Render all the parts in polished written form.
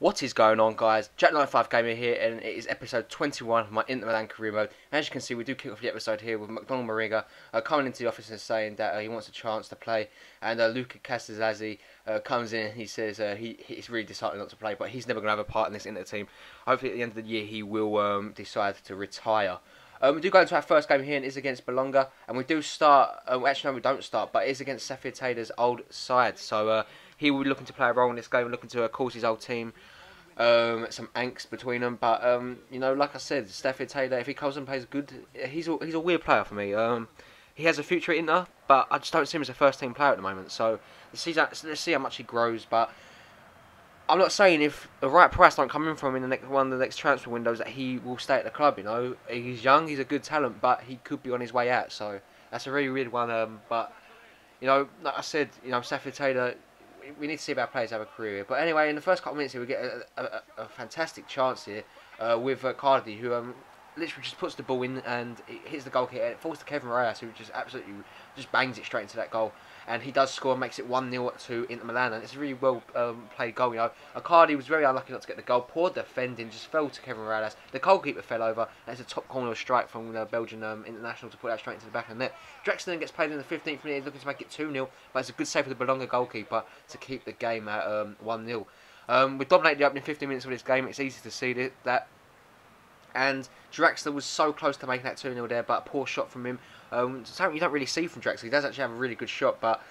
What is going on, guys? Jack95 Gamer here, and it is episode 21 of my Inter Milan career mode. And as you can see, we do kick off the episode here with McDonald Mariga coming into the office and saying that he wants a chance to play. And Luca Castelazzi comes in and he says he's really decided not to play, but he's never going to have a part in this Inter team. Hopefully at the end of the year he will decide to retire. We do go into our first game here, and it is against Bologna, and we do start, actually no we don't start, but it is against Safir Taylor's old side, so he will be looking to play a role in this game, looking to cause his old team some angst between them, but you know, like I said, Safir Taylor, if he comes and plays good, he's a weird player for me. He has a future at Inter, but I just don't see him as a first team player at the moment, so let's see how much he grows, but I'm not saying if the right price don't come in from him in the next one of the next transfer windows that he will stay at the club. You know, he's young, he's a good talent, but he could be on his way out. So that's a really weird one. But you know, like I said, you know, Safir Taylor, we need to see if our players have a career here. But anyway, in the first couple of minutes here, we get a fantastic chance here with Cardi, who literally just puts the ball in and it hits the goalkeeper. It falls to Kevin Reyes, who just absolutely just bangs it straight into that goal. And he does score, makes it 1-0 to Inter Milan, and it's a really well played goal. You know, Icardi was very unlucky not to get the goal. Poor defending, just fell to Kevin Reyes. The goalkeeper fell over, and it's a top corner strike from the Belgian international to put that straight into the back of the net. Drexler then gets played in the 15th minute, he's looking to make it 2-0, but it's a good save for the Bologna goalkeeper to keep the game at 1-0. We dominated the opening 15 minutes of this game. It's easy to see that. And Draxler was so close to making that 2-0 there, but a poor shot from him. Something you don't really see from Draxler. He does actually have a really good shot, but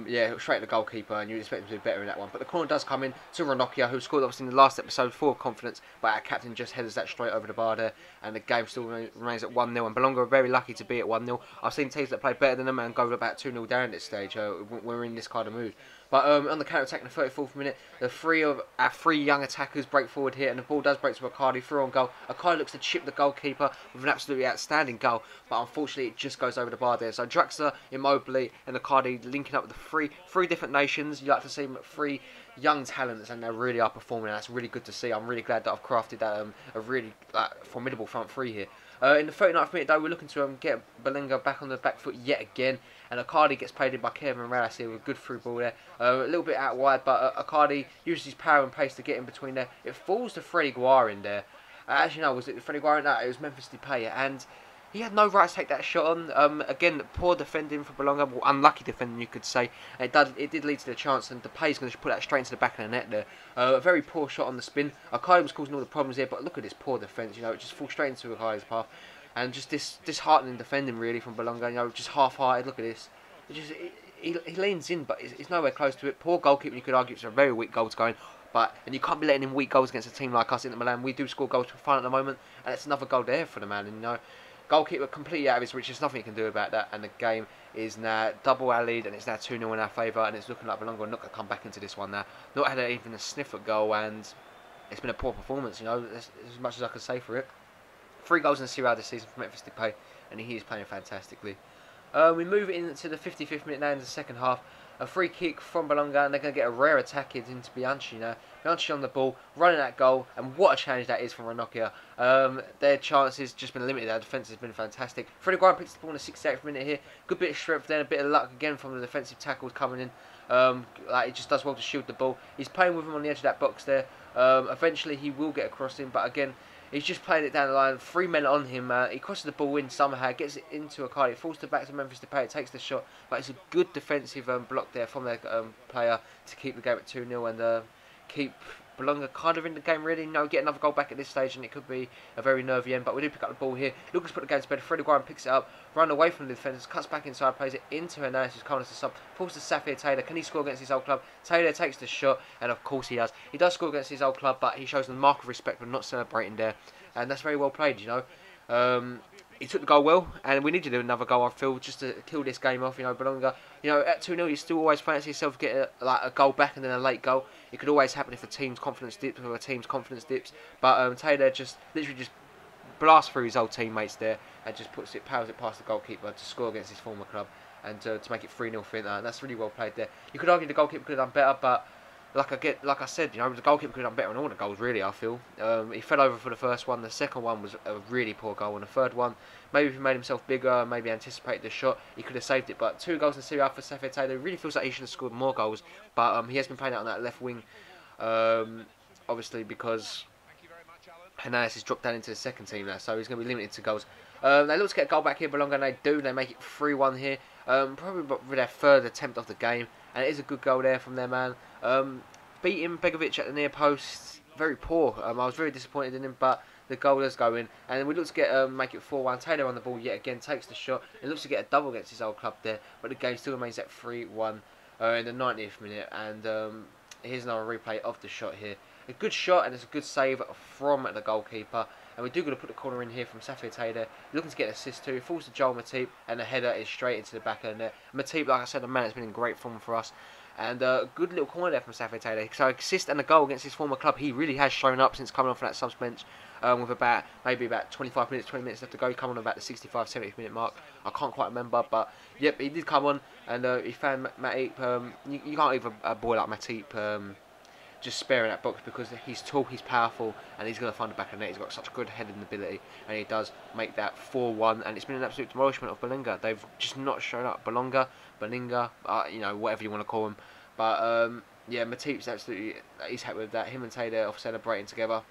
yeah, straight to the goalkeeper, and you'd expect him to do better in that one. But the corner does come in to Ranocchia, who scored obviously in the last episode full of confidence, but our captain just headers that straight over the bar there, and the game still remains at 1-0. And Bologna are very lucky to be at 1-0. I've seen teams that play better than them and go about 2-0 down at this stage. We're in this kind of mood. But on the counter attack in the 34th minute, the three of our three young attackers break forward here, and the ball does break to Icardi through on goal. Icardi looks to chip the goalkeeper with an absolutely outstanding goal, but unfortunately it just goes over the bar there. So Draxler, Immobile, and Icardi linking up with the three different nations. You like to see three young talents, and they really are performing, and that's really good to see. I'm really glad that I've crafted that a really formidable front three here. In the 39th minute though, we're looking to get Bologna back on the back foot yet again, and Icardi gets played in by Kevin Reyes here with a good through ball there. A little bit out wide, but Icardi uses his power and pace to get in between there. It falls to Freddie Guar in there. Actually no, was it Freddie Guar? No, it was Memphis Depay, and he had no right to take that shot on. Again, poor defending for Bologna, well, unlucky defending you could say. It did lead to the chance, and Depay's going to put that straight into the back of the net there. A very poor shot on the spin. Icardi was causing all the problems here, but look at this poor defence. You know, it just falls straight into Icardi's path, and just this disheartening defending really from Bologna. You know, just half-hearted. Look at this. He leans in, but he's nowhere close to it. Poor goalkeeper. You could argue it's a very weak goal to go in. And you can't be letting in weak goals against a team like us in Milan. We do score goals for fun at the moment, and it's another goal there for the man. And you know, goalkeeper completely out of his reach. There's nothing he can do about that, and the game is now double our lead, and it's now 2-0 in our favour, and it's looking like Bologna are not going to come back into this one now. Not had even a sniff at goal, and it's been a poor performance. You know, that's as much as I can say for it. 3 goals in Serie A this season from Memphis Depay, and he is playing fantastically. We move into the 55th minute now in the second half. A free kick from Bologna, and they're going to get a rare attack into Bianchi now. Bianchi on the ball, running that goal, and what a challenge that is from Ranocchia. Their chances just been limited. Our defence has been fantastic. Freddie Guar picks the ball in the 68th minute here. Good bit of strength then, a bit of luck again from the defensive tackles coming in. He just does well to shield the ball. He's playing with him on the edge of that box there. Eventually he will get across him, but again, he's just playing it down the line. 3 men on him. He crosses the ball in somehow, gets it into Icardi. It falls back to Memphis Depay. It takes the shot, but it's a good defensive block there from their player to keep the game at 2-0 and keep Bologna kind of in the game really. No, get another goal back at this stage, and it could be a very nervy end. But we do pick up the ball here. Lucas put the game to bed. Freddie Guar picks it up, run away from the defenders, cuts back inside, plays it into Hernandez, who's coming as a sub. Falls to Safir Taylor. Can he score against his old club? Taylor takes the shot, and of course he does. He does score against his old club, but he shows the mark of respect for not celebrating there. And that's very well played, you know. He took the goal well, and we need to do another goal, I feel, just to kill this game off. You know, Bologna, you know, at 2-0, you still always fancy yourself get a goal back and then a late goal. It could always happen if a team's confidence dips or a team's confidence dips. But Taylor just literally just blasts through his old teammates there and just powers it past the goalkeeper to score against his former club and to make it 3-0 for Inter. And that's really well played there. You could argue the goalkeeper could have done better, but like I said, you know, the goalkeeper could have done better on all the goals, really, I feel. He fell over for the first one. The second one was a really poor goal. And the third one, maybe if he made himself bigger, maybe anticipated the shot, he could have saved it. But 2 goals in Serie A for Safir Taylor. It really feels like he should have scored more goals. But he has been playing out on that left wing of obviously, because Hernandez has dropped down into the second team now, so he's going to be limited to goals. They look to get a goal back here, Bolonga, and they do. They make it 3-1 here. Probably with their third attempt of the game, and it is a good goal there from their man. Beating Begovic at the near post, very poor. I was very disappointed in him, but the goal does go in, and we look to get make it 4-1. Taylor on the ball yet again, takes the shot. It looks to get a double against his old club there, but the game still remains at 3-1 in the 90th minute. And here's another replay of the shot here. A good shot, and it's a good save from the goalkeeper. And we do got to put the corner in here from Safir Taylor, looking to get an assist too. Falls to Joel Matip, and the header is straight into the back of the net. Matip, like I said, the man has been in great form for us. And a good little corner there from Safir Taylor. So assist and a goal against his former club. He really has shown up since coming off from that subs bench. With maybe about 25 minutes, 20 minutes left to go. He came on about the 65, 70th minute mark. I can't quite remember, but yep, he did come on, and he found Matip. You can't even a boy like Matip just sparing that box, because he's tall, he's powerful, and he's going to find the back of the net. He's got such good heading ability, and he does make that 4-1. And it's been an absolute demolishment of Bolonga. They've just not shown up. Bolinga, you know, whatever you want to call him. But yeah, Matip's absolutely, he's happy with that. Him and Taylor are celebrating together.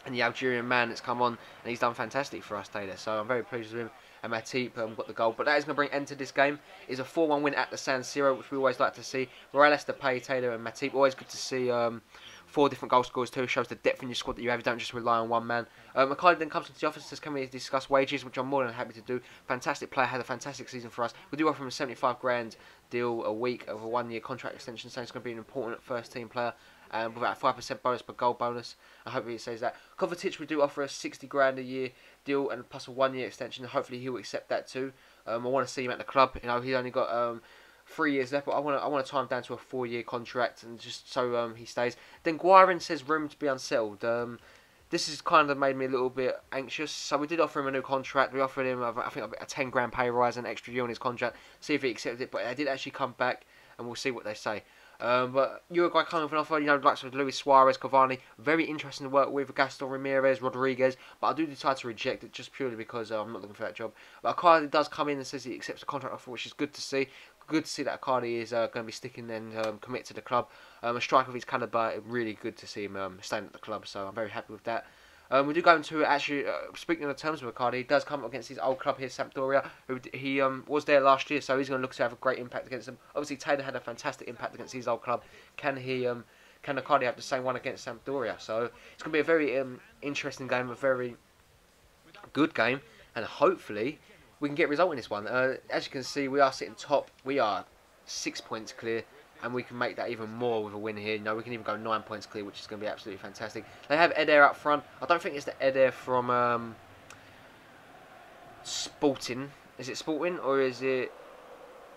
And the Algerian man that's come on, and he's done fantastic for us, Taylor. So I'm very pleased with him. And Matip got the goal. But that is going to bring end to this game. It's a 4-1 win at the San Siro, which we always like to see. Morales, Depay, Taylor and Matip. Always good to see 4 different goal scorers too. Shows the depth in your squad that you have. You don't just rely on one man. Mackay then comes into the office and says, can we discuss wages, which I'm more than happy to do. Fantastic player, had a fantastic season for us. We do offer him a 75 grand deal a week of a 1-year contract extension, so it's going to be an important first team player. With about a 5% bonus per goal bonus. I hope he says that. Kovacic, we do offer a 60 grand a year deal and plus a 1-year extension. Hopefully he'll accept that too. I want to see him at the club. You know, he's only got 3 years left, but I want to tie him down to a 4-year contract, and just so he stays. Then Guarin says room to be unsettled. This has kind of made me a little bit anxious. So we did offer him a new contract. We offered him, I think, a 10 grand pay rise and an extra year on his contract. See if he accepted it. But they did actually come back, and we'll see what they say. But Uruguay kind of an offer, you know, like Luis Suarez, Cavani, very interesting to work with, Gaston Ramirez, Rodriguez, but I do decide to reject it just purely because I'm not looking for that job. But Icardi does come in and says he accepts a contract offer, which is good to see. Good to see that Icardi is going to be sticking and commit to the club. A striker of his calibre, really good to see him staying at the club, so I'm very happy with that. We do go into, actually, speaking of the terms of Icardi, he does come up against his old club here, Sampdoria, who he was there last year, so he's going to look to have a great impact against them. Obviously, Taylor had a fantastic impact against his old club. Can Icardi have the same one against Sampdoria? So it's going to be a very interesting game, a very good game, and hopefully we can get a result in this one. As you can see, we are sitting top. We are 6 points clear. And we can make that even more with a win here. You know, we can even go 9 points clear, which is going to be absolutely fantastic. They have Eder up front. I don't think it's the Eder from Sporting. Is it Sporting or is it?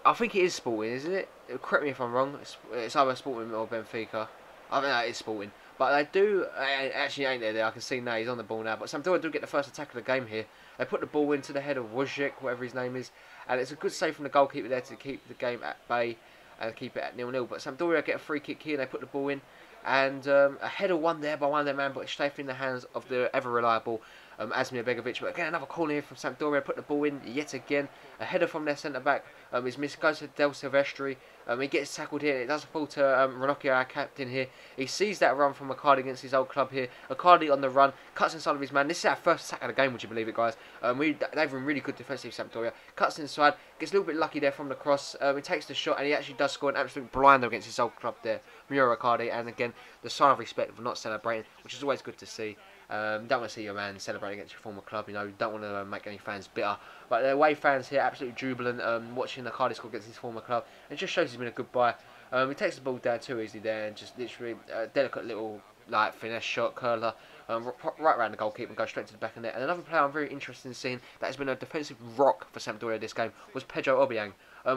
I think it is Sporting, isn't it? Correct me if I'm wrong. It's either Sporting or Benfica. I think that is Sporting. But they do actually ain't there. I can see now he's on the ball now. But Sampdoria do get the first attack of the game here. They put the ball into the head of Wojciech, whatever his name is, and it's a good save from the goalkeeper there to keep the game at bay and keep it at 0-0. But Sampdoria get a free kick here, and they put the ball in, and a header won there by one of their men, but it's safe in the hands of the ever reliable Asmir Begovic. But again, another corner here from Sampdoria, put the ball in yet again. A header from their centre back is missed, goes to Del Silvestri. He gets tackled here. It doesn't fall to Ranocchio, our captain here. He sees that run from Icardi against his old club here. Icardi on the run, cuts inside of his man. This is our first attack of the game, would you believe it, guys? They've been really good defensive, Sampdoria. Cuts inside, gets a little bit lucky there from the cross. He takes the shot, and he actually does score an absolute blinder against his old club there, Muro Icardi. And again, the sign of respect for not celebrating, which is always good to see. Don't want to see your man celebrating against your former club, you know, don't want to make any fans bitter. But the away fans here absolutely jubilant, watching Icardi score against his former club. It just shows he's been a good buy. He takes the ball down too easily there, and just literally a delicate little like finesse shot, curler, right around the goalkeeper and go straight to the back of the net. And another player I'm very interested in seeing that has been a defensive rock for Sampdoria this game was Pedro Obiang.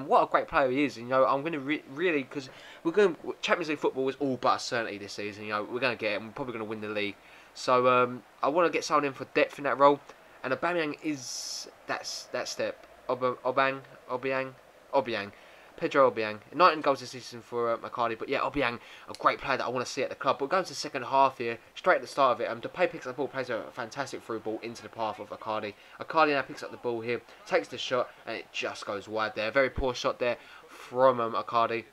What a great player he is. You know, I'm going to really, because we're going Champions League football is all but a certainty this season. You know, we're going to get it, and we're probably going to win the league. So I want to get someone in for depth in that role, and Aubameyang is that step. Obiang, Pedro Obiang, 19 goals this season for Icardi. But yeah, Obiang, a great player that I want to see at the club. But going to the second half here, straight at the start of it, Depay picks up the ball, plays a fantastic through ball into the path of Icardi. Icardi now picks up the ball here, takes the shot, and it just goes wide there. Very poor shot there from Icardi.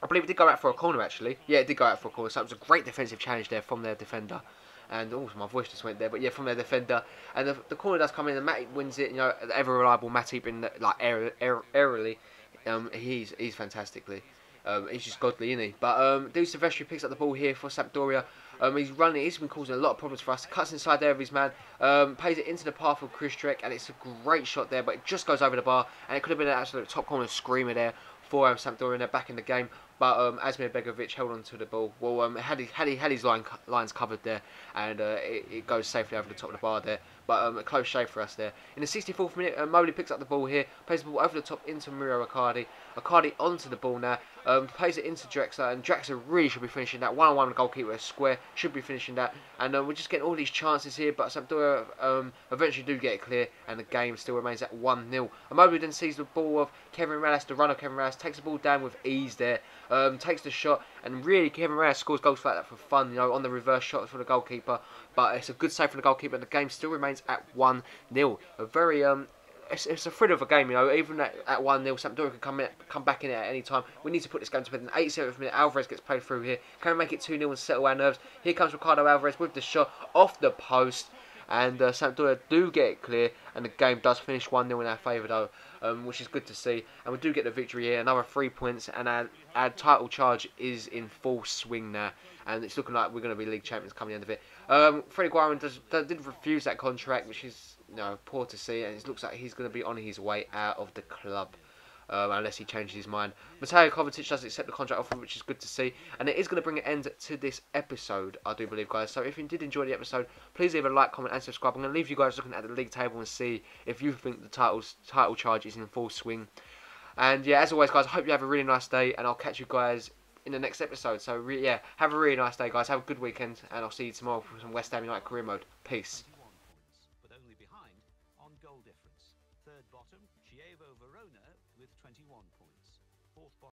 I believe it did go out for a corner actually. Yeah, it did go out for a corner. So it was a great defensive challenge there from their defender. And also my voice just went there, but yeah, from their defender, and the corner does come in, and Matip wins it. You know, the ever reliable Matip in the, like aerially, he's fantastically. He's just godly, isn't he? But Du Silvestri picks up the ball here for Sampdoria. He's running. He's been causing a lot of problems for us. Cuts inside there of his man. Pays it into the path of Kristrek, and it's a great shot there, but it just goes over the bar, and it could have been an absolute top corner screamer there for Sampdoria, and they're back in the game. But Asmir Begovic held on to the ball. Well, had his lines covered there, and it goes safely over the top of the bar there. But a close shave for us there. In the 64th minute, Mobley picks up the ball here, plays the ball over the top into Mario Riccardi. Riccardi onto the ball now, plays it into Drexler, and Drexler really should be finishing that. One-on-one goalkeeper square, should be finishing that. And we're just getting all these chances here, but Sampdoria eventually do get it clear, and the game still remains at 1-0. Mobley then sees the ball of Kevin Rallis, the runner Kevin Rallis, takes the ball down with ease there, takes the shot, and really Kevin Rallis scores goals like that for fun, you know, on the reverse shots for the goalkeeper. But it's a good save from the goalkeeper, and the game still remains at 1-0. A very it's a thrill of a game, you know. Even at 1-0, Sampdoria can come back in it at any time. We need to put this game to bed. In the 87th minute, Alvarez gets played through here. Can we make it 2-0 and settle our nerves? Here comes Ricardo Alvarez with the shot off the post, and Sampdoria do get it clear, and the game does finish 1-0 in our favour though, which is good to see. And we do get the victory here, another 3 points, and our title charge is in full swing now, and it's looking like we're going to be league champions coming the end of it. Freddie Guarin did refuse that contract, which is, you know, poor to see, and it looks like he's going to be on his way out of the club. Unless he changes his mind. Mateo Kovacic does accept the contract offer, which is good to see. And it is going to bring an end to this episode, I do believe, guys. So if you did enjoy the episode, please leave a like, comment, and subscribe. I'm going to leave you guys looking at the league table and see if you think the title charge is in full swing. And yeah, as always, guys, I hope you have a really nice day, and I'll catch you guys in the next episode. So yeah, have a really nice day, guys. Have a good weekend, and I'll see you tomorrow for some West Ham United career mode. Peace. But only behind on goal difference. Third bottom, Chievo Verona with 21 points. Fourth bottom.